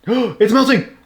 It's melting!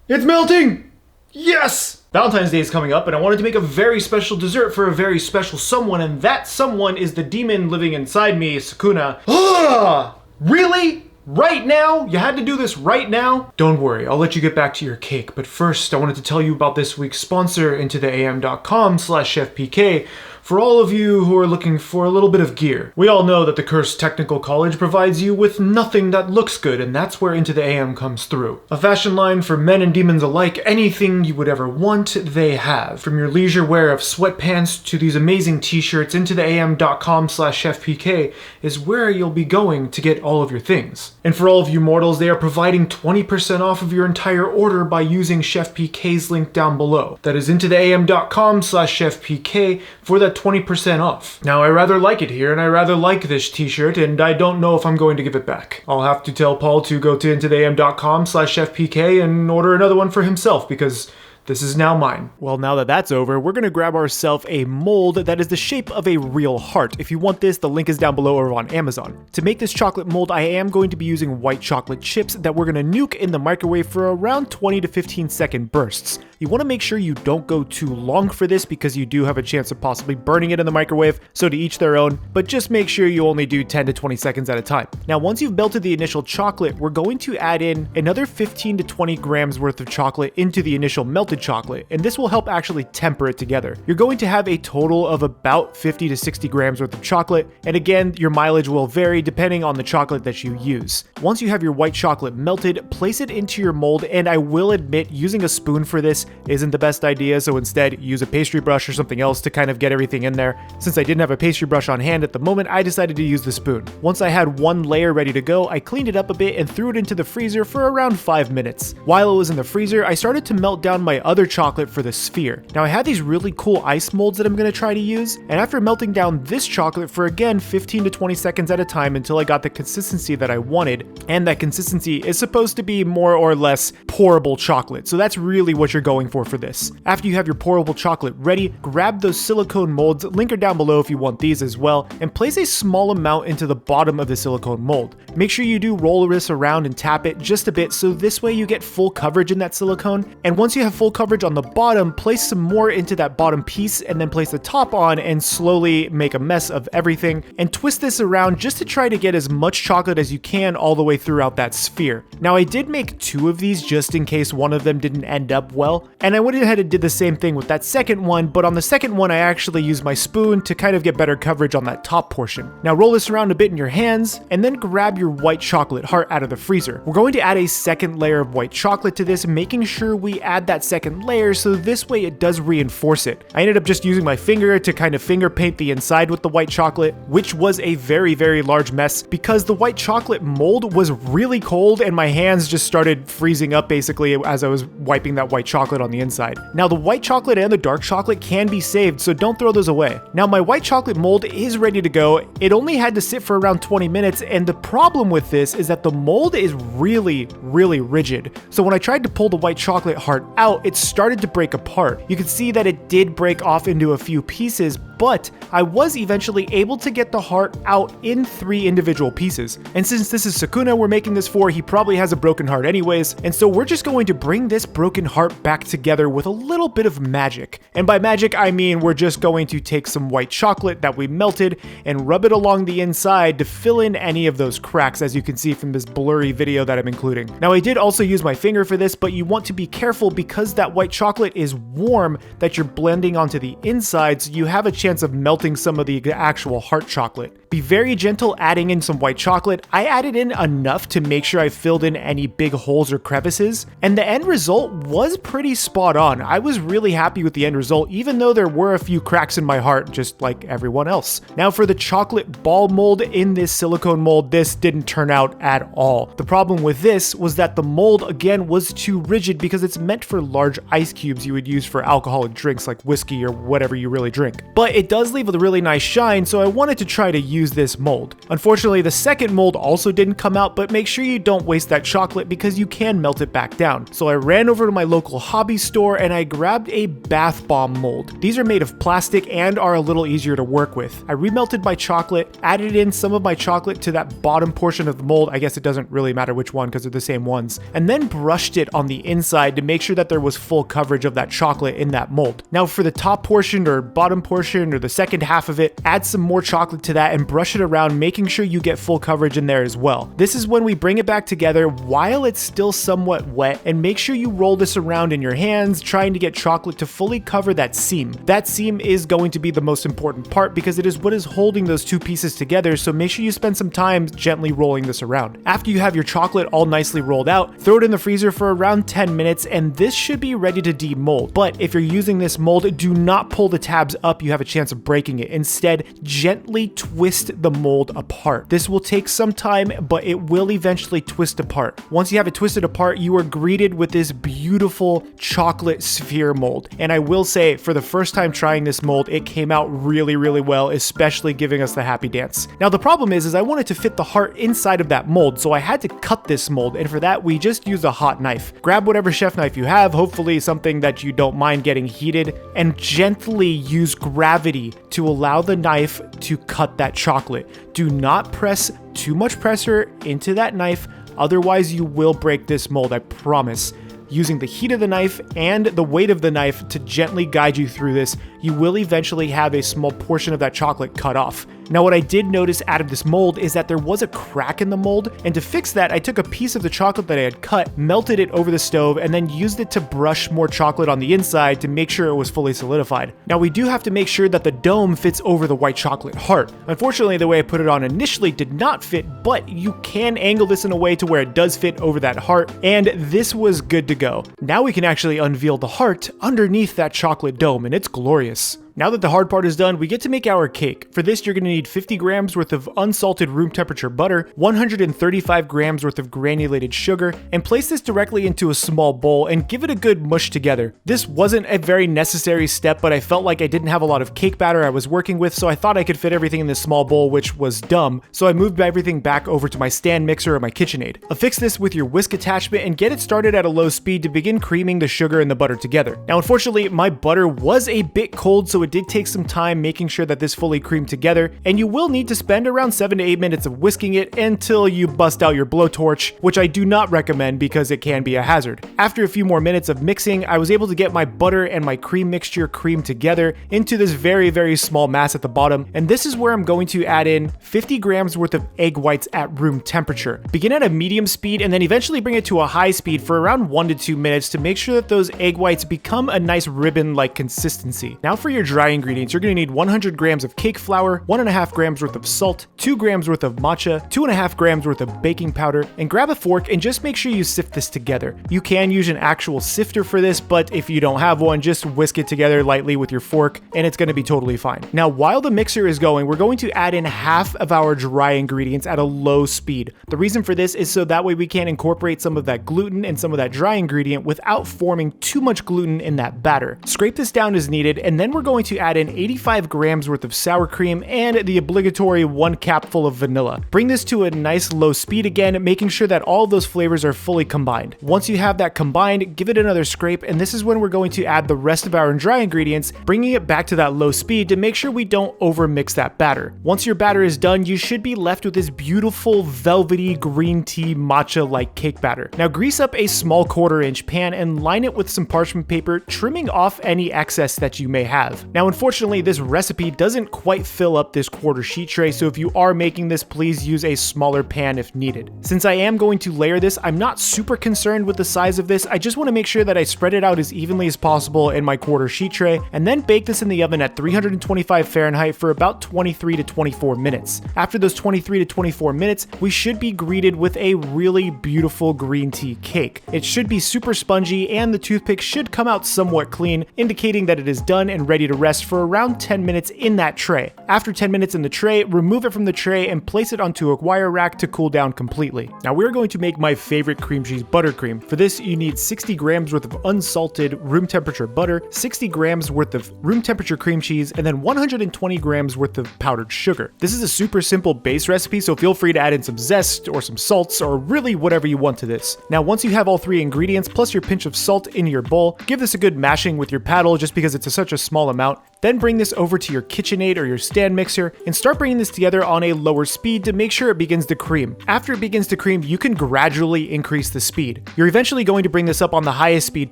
It's melting! Yes! Valentine's Day is coming up, and I wanted to make a very special dessert for a very special someone, and that someone is the demon living inside me, Sakuna. Ah! Really? Right now? You had to do this right now? Don't worry, I'll let you get back to your cake, but first I wanted to tell you about this week's sponsor, intotheam.com/CHEFPK, for all of you who are looking for a little bit of gear. We all know that the Cursed Technical College provides you with nothing that looks good, and that's where Into the AM comes through. A fashion line for men and demons alike, anything you would ever want, they have. From your leisure wear of sweatpants to these amazing t-shirts, intotheam.com/CHEFPK is where you'll be going to get all of your things. And for all of you mortals, they are providing 20% off of your entire order by using CHEFPK's link down below. That is intotheam.com/CHEFPK for that 20% off. Now, I rather like it here, and I rather like this t-shirt, and I don't know if I'm going to give it back. I'll have to tell Paul to go to intotheam.com/CHEFPK and order another one for himself, because this is now mine. Well, now that that's over, we're gonna grab ourselves a mold that is the shape of a real heart. If you want this, the link is down below or on Amazon. To make this chocolate mold, I am going to be using white chocolate chips that we're gonna nuke in the microwave for around 20 to 15 second bursts. You wanna make sure you don't go too long for this because you do have a chance of possibly burning it in the microwave, so to each their own, but just make sure you only do 10 to 20 seconds at a time. Now, once you've melted the initial chocolate, we're going to add in another 15 to 20 grams worth of chocolate into the initial melted chocolate, and this will help actually temper it together. You're going to have a total of about 50 to 60 grams worth of chocolate, and again, your mileage will vary depending on the chocolate that you use. Once you have your white chocolate melted, place it into your mold, and I will admit using a spoon for this isn't the best idea, so instead use a pastry brush or something else to kind of get everything in there. Since I didn't have a pastry brush on hand at the moment, I decided to use the spoon. Once I had one layer ready to go, I cleaned it up a bit and threw it into the freezer for around 5 minutes. While it was in the freezer, I started to melt down my other chocolate for the sphere. Now I have these really cool ice molds that I'm going to try to use, and after melting down this chocolate for again 15 to 20 seconds at a time until I got the consistency that I wanted, and that consistency is supposed to be more or less pourable chocolate, so that's really what you're going for this. After you have your pourable chocolate ready, grab those silicone molds, link are down below if you want these as well, and place a small amount into the bottom of the silicone mold. Make sure you do roll this around and tap it just a bit so this way you get full coverage in that silicone, and once you have full coverage on the bottom, place some more into that bottom piece and then place the top on and slowly make a mess of everything and twist this around just to try to get as much chocolate as you can all the way throughout that sphere. Now I did make 2 of these just in case one of them didn't end up well, and I went ahead and did the same thing with that second one, but on the second one I actually used my spoon to kind of get better coverage on that top portion. Now roll this around a bit in your hands and then grab your white chocolate heart out of the freezer. We're going to add a second layer of white chocolate to this, making sure we add that second layer so this way it does reinforce it. I ended up just using my finger to kind of finger paint the inside with the white chocolate, which was a very, very large mess because the white chocolate mold was really cold and my hands just started freezing up basically as I was wiping that white chocolate on the inside. Now the white chocolate and the dark chocolate can be saved, so don't throw those away. Now my white chocolate mold is ready to go. It only had to sit for around 20 minutes, and the problem with this is that the mold is really, really rigid. So when I tried to pull the white chocolate heart out, it started to break apart. You can see that it did break off into a few pieces, but I was eventually able to get the heart out in 3 individual pieces. And since this is Sakuna we're making this for, he probably has a broken heart anyways, and so we're just going to bring this broken heart back together with a little bit of magic. And by magic, I mean we're just going to take some white chocolate that we melted and rub it along the inside to fill in any of those cracks, as you can see from this blurry video that I'm including. Now I did also use my finger for this, but you want to be careful because that white chocolate is warm that you're blending onto the inside, so you have a chance of melting some of the actual heart chocolate. Be very gentle adding in some white chocolate. I added in enough to make sure I filled in any big holes or crevices, and the end result was pretty spot on. I was really happy with the end result, even though there were a few cracks in my heart, just like everyone else. Now for the chocolate ball mold in this silicone mold, this didn't turn out at all. The problem with this was that the mold again was too rigid because it's meant for large ice cubes you would use for alcoholic drinks like whiskey or whatever you really drink. But it does leave a really nice shine, so I wanted to try to use this mold. Unfortunately, the second mold also didn't come out, but make sure you don't waste that chocolate because you can melt it back down. So I ran over to my local hobby hobby store and I grabbed a bath bomb mold. These are made of plastic and are a little easier to work with. I remelted my chocolate, added in some of my chocolate to that bottom portion of the mold. I guess it doesn't really matter which one because they're the same ones. And then brushed it on the inside to make sure that there was full coverage of that chocolate in that mold. Now for the top portion or bottom portion or the second half of it, add some more chocolate to that and brush it around, making sure you get full coverage in there as well. This is when we bring it back together while it's still somewhat wet, and make sure you roll this around in your hands, trying to get chocolate to fully cover that seam. That seam is going to be the most important part because it is what is holding those two pieces together, so make sure you spend some time gently rolling this around. After you have your chocolate all nicely rolled out, throw it in the freezer for around 10 minutes and this should be ready to demold. But if you're using this mold, do not pull the tabs up, you have a chance of breaking it. Instead, gently twist the mold apart. This will take some time, but it will eventually twist apart. Once you have it twisted apart, you are greeted with this beautiful chocolate sphere mold. And I will say, for the first time trying this mold, it came out really, really well, especially giving us the happy dance. Now the problem is I wanted to fit the heart inside of that mold, so I had to cut this mold, and for that we just used a hot knife. Grab whatever chef knife you have, hopefully something that you don't mind getting heated, and gently use gravity to allow the knife to cut that chocolate. Do not press too much pressure into that knife, otherwise you will break this mold, I promise. Using the heat of the knife and the weight of the knife to gently guide you through this, you will eventually have a small portion of that chocolate cut off. Now what I did notice out of this mold is that there was a crack in the mold, and to fix that I took a piece of the chocolate that I had cut, melted it over the stove, and then used it to brush more chocolate on the inside to make sure it was fully solidified. Now we do have to make sure that the dome fits over the white chocolate heart. Unfortunately, the way I put it on initially did not fit, but you can angle this in a way to where it does fit over that heart, and this was good to go. Now we can actually unveil the heart underneath that chocolate dome, and it's glorious. Now that the hard part is done, we get to make our cake. For this, you're going to need 50 grams worth of unsalted room temperature butter, 135 grams worth of granulated sugar, and place this directly into a small bowl and give it a good mush together. This wasn't a very necessary step, but I felt like I didn't have a lot of cake batter I was working with, so I thought I could fit everything in this small bowl, which was dumb, so I moved everything back over to my stand mixer or my KitchenAid. Affix this with your whisk attachment and get it started at a low speed to begin creaming the sugar and the butter together. Now, unfortunately, my butter was a bit cold, so it did take some time making sure that this fully creamed together, and you will need to spend around 7 to 8 minutes of whisking it until you bust out your blowtorch, which I do not recommend because it can be a hazard. After a few more minutes of mixing, I was able to get my butter and my cream mixture creamed together into this very, very small mass at the bottom, and this is where I'm going to add in 50 grams worth of egg whites at room temperature. Begin at a medium speed and then eventually bring it to a high speed for around 1 to 2 minutes to make sure that those egg whites become a nice ribbon-like consistency. Now for your dry ingredients, you're going to need 100 grams of cake flour, 1.5 grams worth of salt, 2 grams worth of matcha, 2.5 grams worth of baking powder, and grab a fork and just make sure you sift this together. You can use an actual sifter for this, but if you don't have one, just whisk it together lightly with your fork and it's going to be totally fine. Now, while the mixer is going, we're going to add in half of our dry ingredients at a low speed. The reason for this is so that way we can incorporate some of that gluten and some of that dry ingredient without forming too much gluten in that batter. Scrape this down as needed, and then we're going to add in 85 grams worth of sour cream and the obligatory 1 capful of vanilla. Bring this to a nice low speed again, making sure that all of those flavors are fully combined. Once you have that combined, give it another scrape, and this is when we're going to add the rest of our dry ingredients, bringing it back to that low speed to make sure we don't overmix that batter. Once your batter is done, you should be left with this beautiful velvety green tea matcha-like cake batter. Now grease up a small 1/4-inch pan and line it with some parchment paper, trimming off any excess that you may have. Now unfortunately, this recipe doesn't quite fill up this 1/4 sheet tray, so if you are making this, please use a smaller pan if needed. Since I am going to layer this, I'm not super concerned with the size of this. I just want to make sure that I spread it out as evenly as possible in my 1/4 sheet tray, and then bake this in the oven at 325 Fahrenheit for about 23 to 24 minutes. After those 23 to 24 minutes, we should be greeted with a really beautiful green tea cake. It should be super spongy, and the toothpick should come out somewhat clean, indicating that it is done and ready to rest for around 10 minutes in that tray. After 10 minutes in the tray, remove it from the tray and place it onto a wire rack to cool down completely. Now we're going to make my favorite cream cheese buttercream. For this, you need 60 grams worth of unsalted room temperature butter, 60 grams worth of room temperature cream cheese, and then 120 grams worth of powdered sugar. This is a super simple base recipe, so feel free to add in some zest or some salts or really whatever you want to this. Now once you have all three ingredients plus your pinch of salt in your bowl, give this a good mashing with your paddle just because it's such a small amount. Then bring this over to your KitchenAid or your stand mixer and start bringing this together on a lower speed to make sure it begins to cream. After it begins to cream, you can gradually increase the speed. You're eventually going to bring this up on the highest speed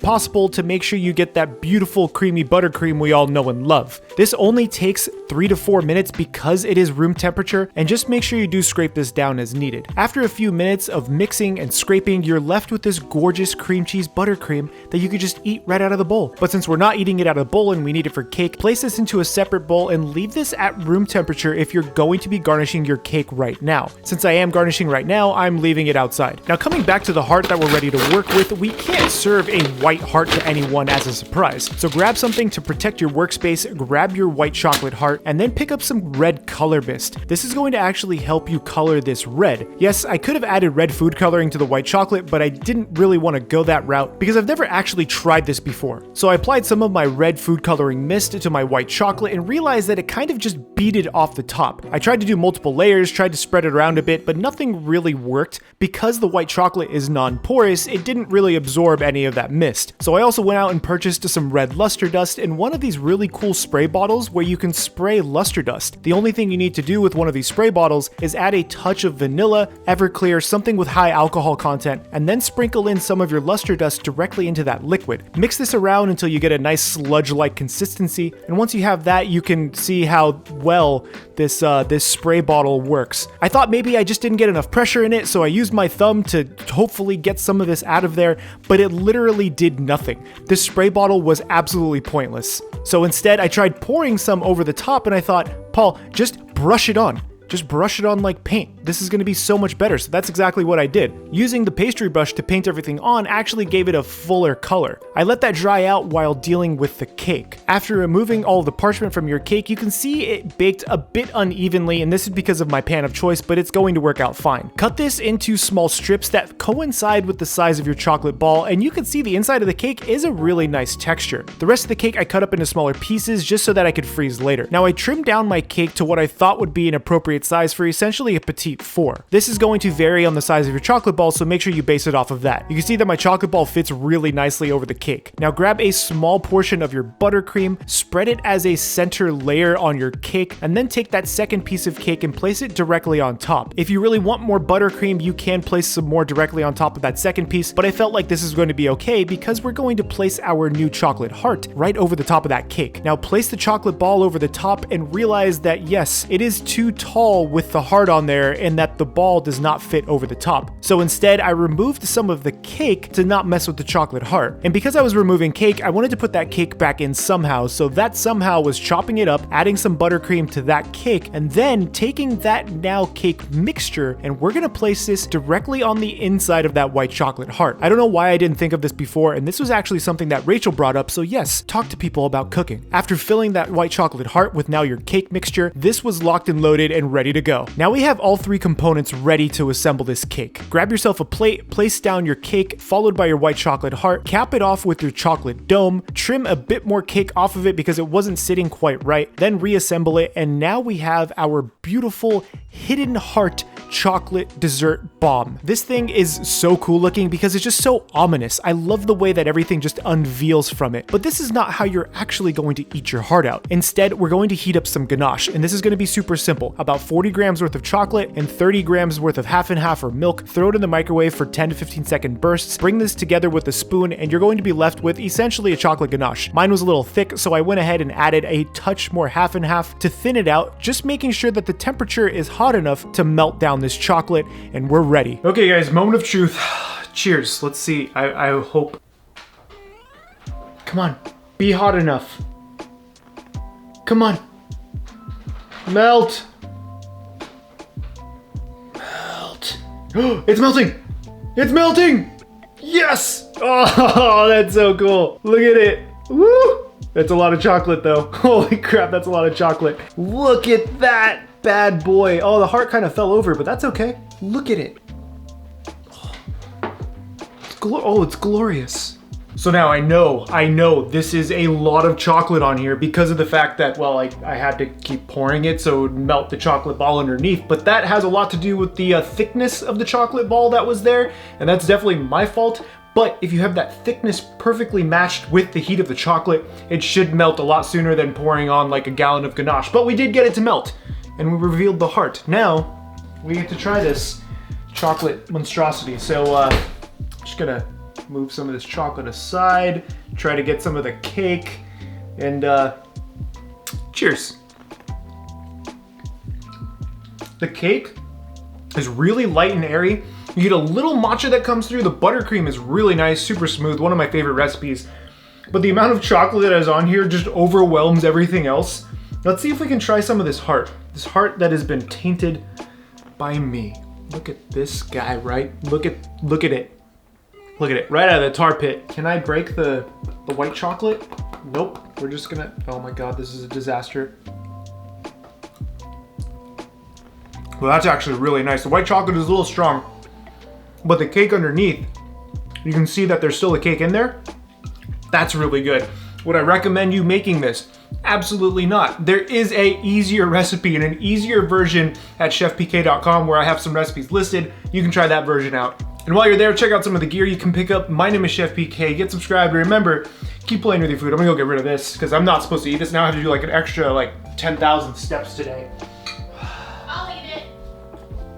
possible to make sure you get that beautiful creamy buttercream we all know and love. This only takes 3 to 4 minutes because it is room temperature, and just make sure you do scrape this down as needed. After a few minutes of mixing and scraping, you're left with this gorgeous cream cheese buttercream that you could just eat right out of the bowl. But since we're not eating it out of the bowl and we need it for cake, place this into a separate bowl and leave this at room temperature if you're going to be garnishing your cake right now. Since I am garnishing right now, I'm leaving it outside. Now coming back to the heart that we're ready to work with, we can't serve a white heart to anyone as a surprise. So grab something to protect your workspace, grab your white chocolate heart, and then pick up some red color mist. This is going to actually help you color this red. Yes, I could have added red food coloring to the white chocolate, but I didn't really want to go that route because I've never actually tried this before. So I applied some of my red food coloring mist to my white chocolate and realized that it kind of just beaded off the top. I tried to do multiple layers, tried to spread it around a bit, but nothing really worked. Because the white chocolate is non-porous, it didn't really absorb any of that mist. So I also went out and purchased some red luster dust in one of these really cool spray bottles where you can spray luster dust. The only thing you need to do with one of these spray bottles is add a touch of vanilla, Everclear, something with high alcohol content, and then sprinkle in some of your luster dust directly into that liquid. Mix this around until you get a nice sludge-like consistency, and once you have that, you can see how well this spray bottle works. I thought maybe I just didn't get enough pressure in it, so I used my thumb to hopefully get some of this out of there, but it literally did nothing. This spray bottle was absolutely pointless. So instead, I tried pouring some over the top, and I thought, Paul, just brush it on. Just brush it on like paint. This is going to be so much better. So that's exactly what I did. Using the pastry brush to paint everything on actually gave it a fuller color. I let that dry out while dealing with the cake. After removing all of the parchment from your cake, you can see it baked a bit unevenly, and this is because of my pan of choice, but it's going to work out fine. Cut this into small strips that coincide with the size of your chocolate ball, and you can see the inside of the cake is a really nice texture. The rest of the cake I cut up into smaller pieces just so that I could freeze later. Now I trimmed down my cake to what I thought would be an appropriate size for essentially a petite four. This is going to vary on the size of your chocolate ball, so make sure you base it off of that. You can see that my chocolate ball fits really nicely over the cake. Now grab a small portion of your buttercream, spread it as a center layer on your cake, and then take that second piece of cake and place it directly on top. If you really want more buttercream, you can place some more directly on top of that second piece, but I felt like this is going to be okay because we're going to place our new chocolate heart right over the top of that cake. Now place the chocolate ball over the top and realize that yes, it is too tall with the heart on there and that the ball does not fit over the top. So instead, I removed some of the cake to not mess with the chocolate heart. And because I was removing cake, I wanted to put that cake back in somehow. So that somehow was chopping it up, adding some buttercream to that cake, and then taking that now cake mixture, and we're gonna place this directly on the inside of that white chocolate heart. I don't know why I didn't think of this before, and this was actually something that Rachel brought up, so yes, talk to people about cooking. After filling that white chocolate heart with now your cake mixture, this was locked and loaded and ready to go. Now we have all three components ready to assemble this cake. Grab yourself a plate, place down your cake, followed by your white chocolate heart, cap it off with your chocolate dome, trim a bit more cake off of it because it wasn't sitting quite right, then reassemble it, and now we have our beautiful hidden heart chocolate dessert bomb. This thing is so cool looking because it's just so ominous. I love the way that everything just unveils from it. But this is not how you're actually going to eat your heart out. Instead, we're going to heat up some ganache, and this is going to be super simple. About 40 grams worth of chocolate and 30 grams worth of half and half or milk. Throw it in the microwave for 10 to 15 second bursts. Bring this together with a spoon, and you're going to be left with essentially a chocolate ganache. Mine was a little thick, so I went ahead and added a touch more half and half to thin it out, just making sure that the temperature is hot enough to melt down this chocolate, and we're ready. Okay guys, moment of truth. Cheers. Let's see. I hope. Come on. Be hot enough. Come on. Melt. Melt. It's melting. It's melting. Yes. Oh, that's so cool. Look at it. Woo. That's a lot of chocolate though. Holy crap, that's a lot of chocolate. Look at that bad boy. Oh, the heart kind of fell over, but that's okay. Look at it. Oh, it's glorious. So now I know this is a lot of chocolate on here because of the fact that, well, I had to keep pouring it so it would melt the chocolate ball underneath, but that has a lot to do with the thickness of the chocolate ball that was there, and that's definitely my fault. But if you have that thickness perfectly matched with the heat of the chocolate, it should melt a lot sooner than pouring on like a gallon of ganache. But we did get it to melt, and we revealed the heart. Now, we get to try this chocolate monstrosity. So, just gonna move some of this chocolate aside, try to get some of the cake, and cheers. The cake is really light and airy. You get a little matcha that comes through. The buttercream is really nice, super smooth, one of my favorite recipes. But the amount of chocolate that is on here just overwhelms everything else. Let's see if we can try some of this heart. This heart that has been tainted by me. Look at this guy, right? Look at it. Look at it, right out of the tar pit. Can I break the white chocolate? Nope, we're just gonna, oh my God, this is a disaster. Well, that's actually really nice. The white chocolate is a little strong, but the cake underneath, you can see that there's still a cake in there. That's really good. Would I recommend you making this? Absolutely not. There is a easier recipe and an easier version at chefpk.com where I have some recipes listed. You can try that version out. And while you're there, check out some of the gear you can pick up. My name is Chef PK. Get subscribed. Remember, keep playing with your food. I'm gonna go get rid of this because I'm not supposed to eat this now. I have to do like an extra 10,000 steps today.